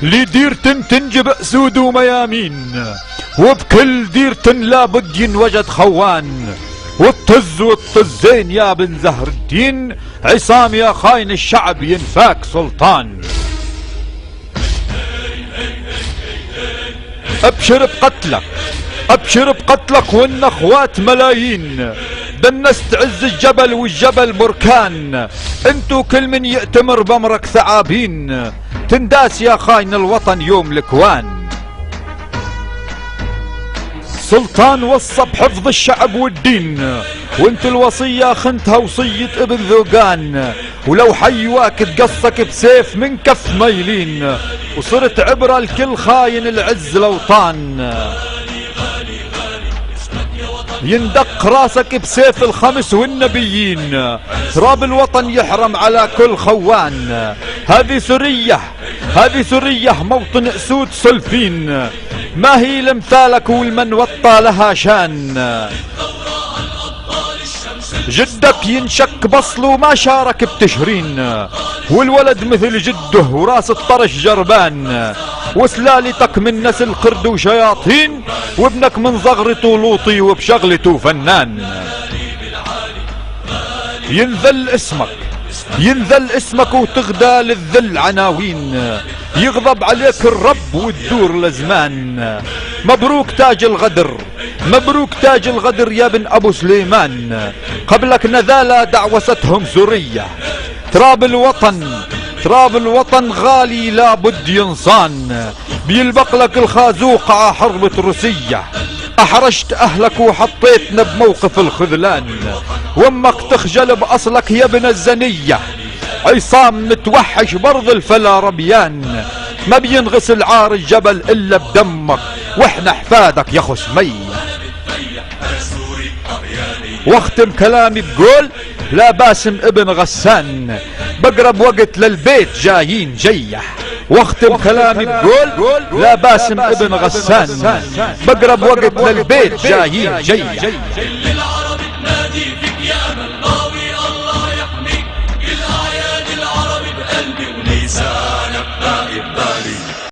لديرة تنجب أسود وميامين، وبكل ديرة لابد ينوجد خوان، والطز والطزين يا بن زهر الدين، عصام يا خاين الشعب ينفاك سلطان. ابشر بقتلك ابشر بقتلك وان اخوات ملايين، دنست عز الجبل والجبل بركان، انتو كل من يأتمر بمرك ثعابين، تنداس يا خاين الوطن يوم الكوان. سلطان وصى بحفظ الشعب والدين، وانت الوصية خنتها وصية ابن ذوقان، ولو حيواك تقصك بسيف من كف ميلين، وصرت عبرة لكل خاين العز لوطان. يندق راسك بسيف الخمس والنبيين، تراب الوطن يحرم على كل خوان. هذه سرية موطن اسود سلفين، ما هي لمثالك والمن وطى لها شان. جدك ينشك بصل وما شارك بتشرين، والولد مثل جده وراس الطرش جربان، وسلالتك من نسل قرد وشياطين، وابنك من زغرته لوطي وبشغلته فنان. ينذل اسمك وتغدى للذل عناوين، يغضب عليك الرب وتدور لزمان. مبروك تاج الغدر يا بن ابو سليمان، قبلك نذالة دعوستهم سرية. تراب الوطن غالي لابد ينصان، بيلبق لك الخازوق ع حربة روسية. احرجت اهلك وحطيتنا بموقف الخذلان، وامك تخجل باصلك يا ابن الزنية. عصام متوحش برض الفلا ربيان، ما بينغسل عار الجبل الا بدمك، واحنا احفادك يا خشمية. واختم كلامي بقول لا باسم ابن غسان، بقرب وقت للبيت جايين جيح. واختم كلامي بقول لا باسم ابن غسان، بقرب وقت للبيت جايين جيح.